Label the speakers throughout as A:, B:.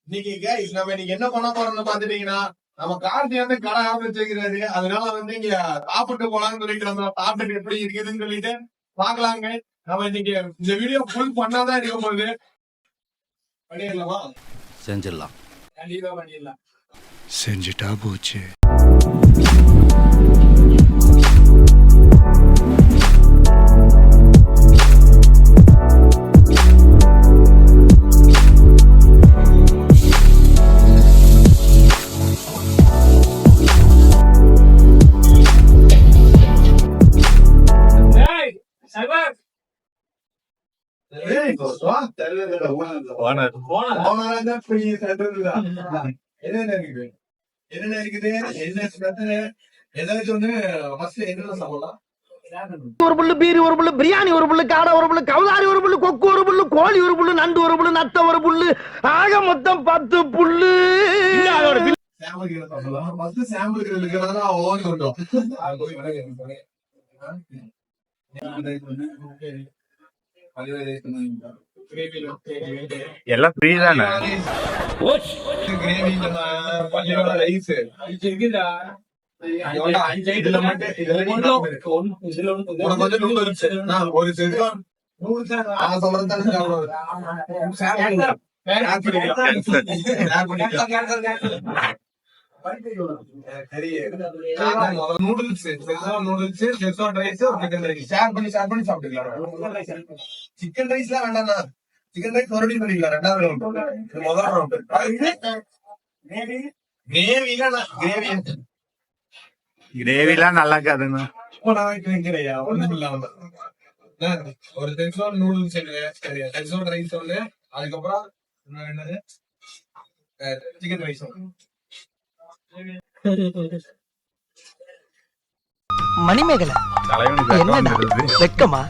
A: இன்னைக்கு guys, நம்ம இன்னைக்கு என்ன பண்ண போறோம்னு பாத்துட்டீங்கன்னா, நம்ம கார்த்தி வந்து கடை ஆரம்பிச்சிருக்கிறாரு. அதனால வந்து இங்க சாப்பிட்டு போலாம்னு சொல்லிட்டு நம்ம சாப்பிட்டு எப்படி இருக்குதுன்னு சொல்லிட்டு பாக்கலாங்க. நம்ம இன்னைக்கு இந்த வீடியோ ஃபுல் பண்ணாதான் இருக்க போகுது. பண்ணிடலாமா?
B: செஞ்சிடலாம்.
A: கண்டிப்பா பண்ணிடலாம்.
C: செஞ்சுட்டா போச்சு.
A: என்னென்ன இருக்குது, என்ன பிரச்சனை, ஏதாச்சும் ஒண்ணு ஃபர்ஸ்ட் என்னென்ன சாப்பிடலாம்?
D: ஒரு புல்லு பீரி ஒரு புல்லு பிரியாணி ஒரு புல்லு காடை ஒரு புல்லு கவுதாரி ஒரு புல்லு கொக்கு ஒரு புல்லு கோழி ஒரு புல்லு நண்டு ஒரு புல்லு நத்த ஒரு புல்லு ஆக மொத்தம் 10 புல்லு.
A: சாம்பிள் சாப்பிடலாம். ஃபர்ஸ்ட் சாம்பிள் இருக்கிறதா ஓன் கொண்டோம்.
E: எல்லாம் ஃப்ரீ தானே.
A: கிரேவி பள்ளியோட ரைஸ் இதுல மட்டும் கொஞ்சம் நூடுல்ஸ் ஒரு செட்டும் நூடுல்ஸ் ஷேர் பண்ணி சாப்பிட்டுக்கலாம். சிக்கன் ரைஸ் எல்லாம் வேண்டாம்னா சிக்கன் ரைஸ் மறுபடியும் பண்ணிக்கலாம். ரெண்டாவது ரவுண்ட் முதல் ரவுண்ட்
E: கிரேவிலாம் நல்லா இருக்காதுங்க.
A: ஒண்ணும் இல்லாம ஒரு டென்சோன் நூடுல்ஸ் சரி டென்சோன் ரைஸ் ஒண்ணு, அதுக்கப்புறம் என்னது சிக்கன் ரைஸ் ஒண்ணு.
D: மணிமேகலை என்னடா வெக்கமா?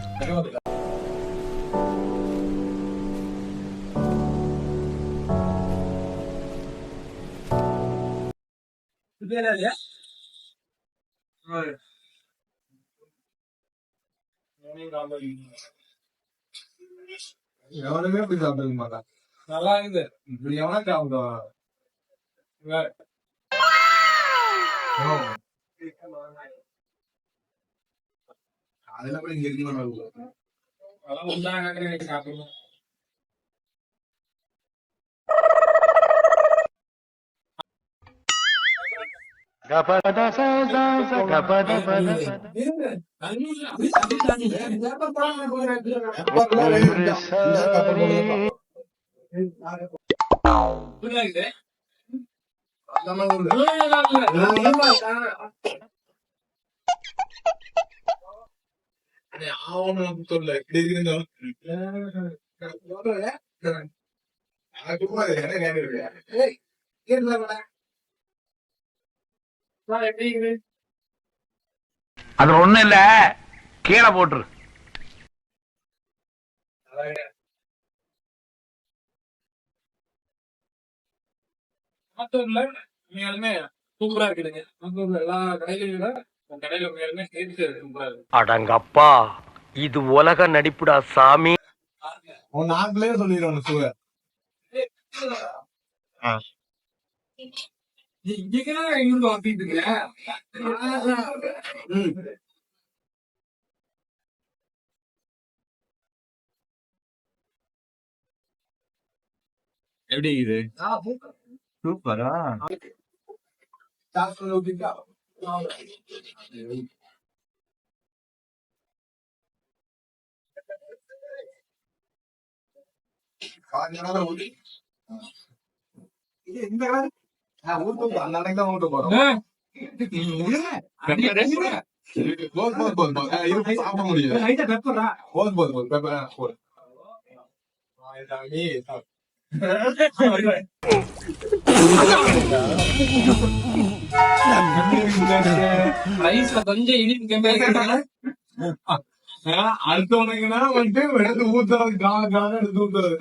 A: எவனுமே போய் சாப்பிட மாட்டான். நல்லா இருக்குது. இப்படி எவனா சாப்பிடுவான்? அதெல்லாம் கூட இங்க இருக்கு. சாப்பிடணும்.
E: அது ஒண்ணும் இல்ல, கீழே போட்டுரு.
A: சூப்பரா இருக்குதுங்க. எல்லா கடையில கடையில சூப்பரா இருக்கு.
D: அடங்கப்பா இது உலக நடிப்புடா சாமி.
A: நாங்களே சொல்லிடுவோம் சூழ
E: எப்படி இது சூப்பரா?
A: அந்த அன்னைக்கு தான் ஊட்ட போறோம். சாப்பிட முடியாது. போதும் கொஞ்சம் அடுத்தவனுக்குன்னா வந்துட்டு எடுத்து ஊத்துறது காலம் எடுத்து ஊத்துறது.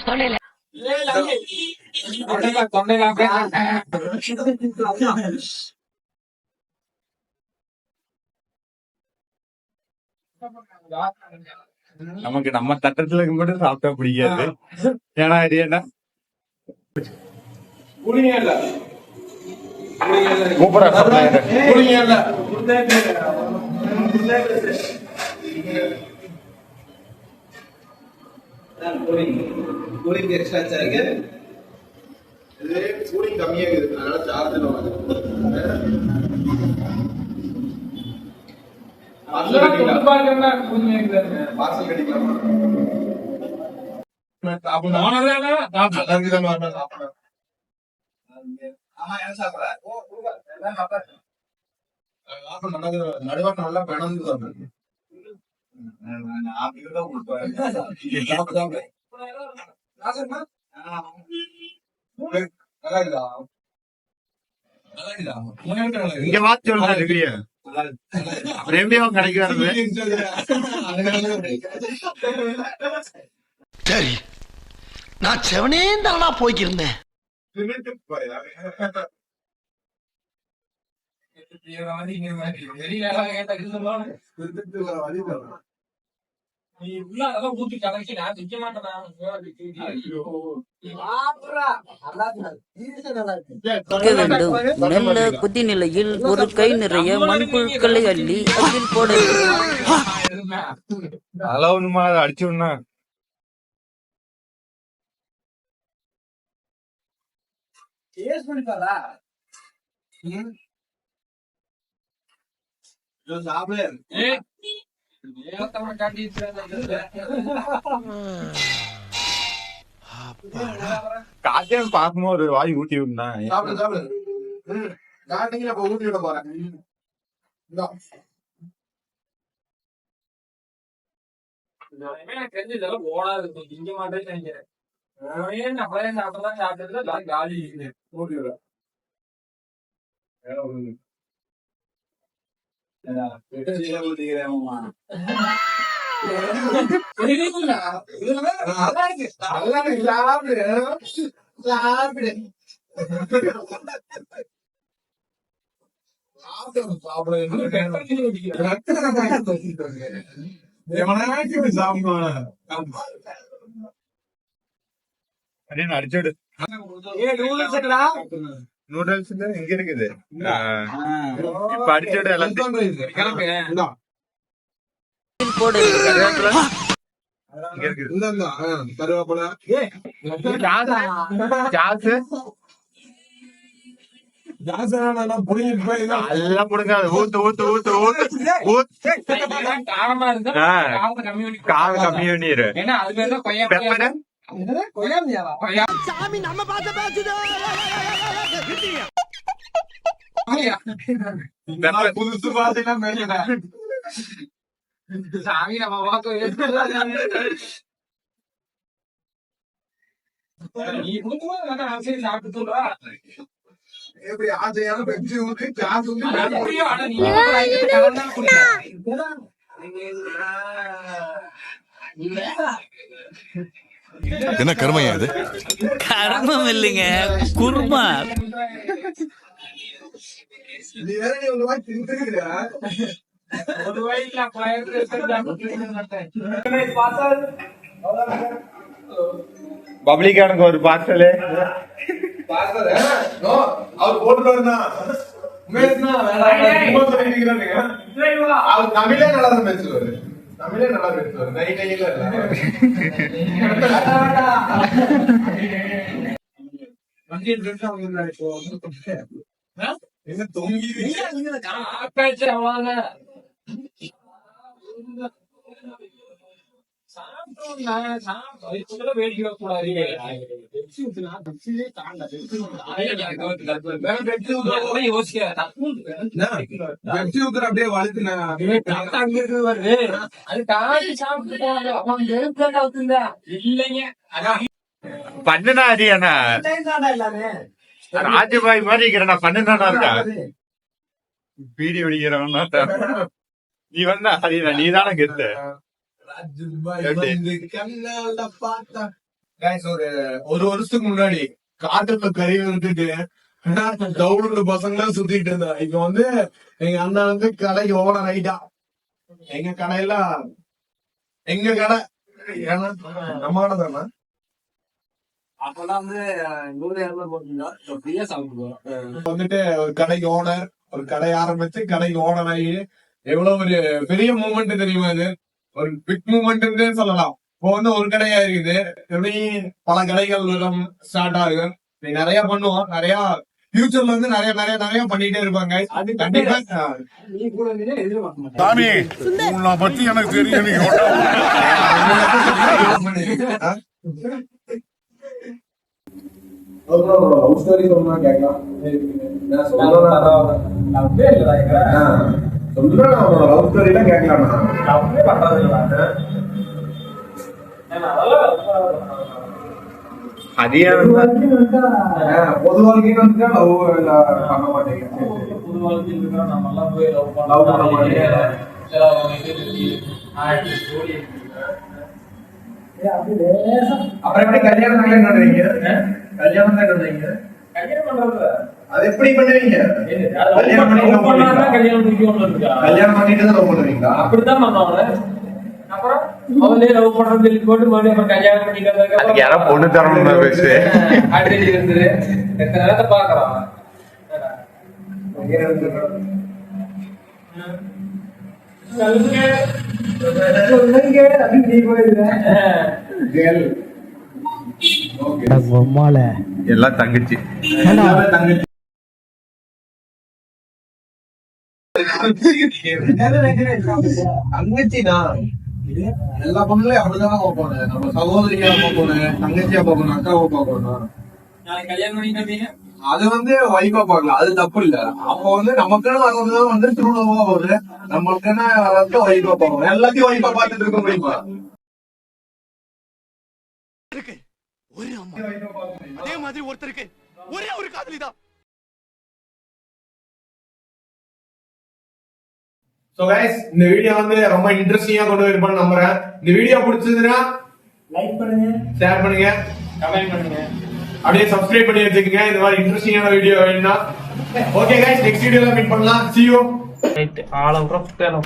A: தொண்டை
E: நமக்கு நம்ம தட்டத்துல மட்டும் சாப்பிட்டா பிடிக்காது. ஏன்னா இது என்ன
A: கூலிங் எக்ஸ்ட்ரா சார்ஜ் இது கூலிங் கம்மியா இருக்கு அதனால சார்ஜ் பார்சல் கட்டிக்கலாம் நடுவாட்டு நல்லா பிணந்து
E: இங்க வாட்ச் சொல்லுங்க. அப்புறம் எப்படி அவன் கடைக்கு வர்றது?
D: சரி நான் செவனே தானா போய்க்கிருந்தேன்.
B: வேண்டும். நல்ல கொதி நிலையில் ஒரு கை நிறைய மண்புழுக்களை அள்ளி அதில் போட
E: அதெல்லாம் ஒண்ணுமா அடிச்சு விடனா காட்டியம் பார்க்கும்போது ஒரு வாய் ஊட்டி விடனா
A: ஊட்டி விட போறேன்.
E: அடிச்சுடு. நூடுல்ஸ் எங்க இருக்குது? இப்ப அடிச்சுடு எல்லாத்தையும்
B: போட
A: கருவேப்பிலை
E: எல்லாம் புடுங்காது. ஊத்து ஊத்து ஊத்து ஊத்து ஊத்து கால கம்மியூனிரு
D: சாமி நம்ம பார்த்த பேசுதோ.
A: புதுசு பாத்தீங்கன்னா
F: சாமி நம்ம பார்க்க நீ சாப்பிட்டு
A: எப்படி ஆசையான பெப்சி ஊத்தி சாஸ் ஊத்தி
C: என்ன கருமையா இது?
B: கர்மம் இல்லைங்க, குருமா.
A: நீ வேற நீ ஒரு வாய் தின்னுக்கிறியா?
F: ஒரு வயசுல
E: பப்ளிக்கானுக்கு ஒரு பார்சலு
A: அவர் போட்டுருவாருண்ணா. அவர் தமிழே நல்லா தான் பேசுவாரு. தமிழே நல்லா பேசுவாரு. நைட்ல என்ன தொங்கி
F: வேடிக்கை கூடாது. அப்படியே வளர்த்து இல்லைங்க
E: பண்ணுனா அரியானா ராஜபாய் மாதிரி இருக்கிற பண்ணுனா இருக்கா பீடி வெடிக்கிறவனா நீ வந்தா ஹரியா நீ தானே கெத்து.
A: ஒரு வருஷத்துக்கு முன்னாடி காட்டுல கறி வந்துட்டு டவுன்ல பசங்க சுத்திட்டு இருந்தா. இப்ப வந்து எங்க அண்ணா வந்து கடைக்கு ஓட ரைட்டா எங்க கடையில எங்க கடை ஏன்னா நம்மளதானா
F: அப்பெல்லாம் வந்து 100 போட்டுருந்தா ஃப்ரீயா சாப்பிடுவோம்.
A: வந்துட்டு ஒரு கடைக்கு ஓனர், ஒரு கடை ஆரம்பிச்சு கடைக்கு ஓனர் ஆகி எவ்வளவு ஒரு பெரிய மூமெண்ட் தெரியுமா? இது ஒரு பிக் மூமெண்ட்னு சொல்லலாம். இப்போ வந்து ஒரு கடையா இருக்குது, எப்படி பல கடைகள் ஸ்டார்ட் ஆகுது. நீ நிறைய பண்ணுவோம், நிறைய ஃபியூச்சர்ல வந்து நிறைய நிறைய நிறைய பண்ணிட்டே இருப்பாங்க. அது கண்டிப்பா
F: நீ கூட இருந்தீங்கன்னா எதிர்பார்க்க மாட்டேன்.
E: சாமி உன்னை பத்தி எனக்கு தெரியும். நீங்க
A: லவ் ஸ்டோரி சொன்னா கேட்கலாம். நான்
F: அப்படியே இல்லடா
A: சொல்றேன், அவனோட லவ் ஸ்டோரி எல்லாம் கேட்கலாம்.
F: அப்படியே பண்றது இல்ல.
A: பொது வாழ்க்கைன்னு வந்துட்டா லவ் பண்ண மாட்டேங்க.
F: புது வாழ்க்கையில் இருக்கிற நம்ம எல்லாம் போய் லவ் பண்ண மாட்டேங்க.
A: அப்புறம் எப்படி கல்யாணம் பண்றீங்க? கல்யாணம் தான் பண்றீங்க.
F: கல்யாணம் பண்றது
A: அது எப்படி பண்ணுவீங்க?
F: கல்யாணம் இருக்கா?
A: கல்யாணம் பண்ணிட்டு தான் லவ் பண்ணுவீங்களா?
F: அப்படித்தான் பண்ணுவாங்க. அப்புறம் அவங்களே லவ் பண்றது சொல்லி போட்டு மறுபடியும் அப்புறம் கல்யாணம் பண்ணிட்டு
E: யாரா பொண்ணு தரணும் பேசு.
F: அடிக்கடி இருந்து எத்தனை நேரத்தை பாக்குறான்.
E: எல்லாம் தங்கச்சி.
A: தங்கச்சினா எல்லா பொண்ணுலயும் அப்படிதான் பார்க்கணும். நம்ம சகோதரியா பார்க்கணும், தங்கச்சியா பார்க்கணும், அக்காவை பார்க்கணும்.
F: நாளைக்கு கல்யாணம் பண்ணிட்டு
A: அது வந்து வைஃபா பார்க்கலாம், அது தப்பு இல்ல. அப்போ வந்து நமக்குன்னு வரதுதான் வந்து திருவிழாவா வருது, நம்மளுக்குன்னு வரது வைஃபா பார்க்கணும். எல்லாத்தையும் வைஃபா பார்த்துட்டு இருக்க முடியுமா?
C: அதே மாதிரி ஒருத்தருக்கு ஒரே ஒரு காதலிதான்.
A: சோ கைஸ், இந்த வீடியோ வந்து ரொம்ப இன்ட்ரெஸ்டிங்கா கொண்டு போயிருப்பான்னு நம்புறேன். இந்த வீடியோ பிடிச்சதுன்னா
F: லைக் பண்ணுங்க,
A: ஷேர் பண்ணுங்க,
F: கமெண்ட் பண்ணுங்க,
A: அப்படியே சப்ஸ்கிரைப் பண்ணி வச்சுக்கோங்க. இந்த மாதிரி இன்ட்ரெஸ்டிங்கான வீடியோ வேணும்னா. ஓகே கைஸ், நெக்ஸ்ட் வீடியோல மீட் பண்ணலாம். See you.
F: Right all out of 10.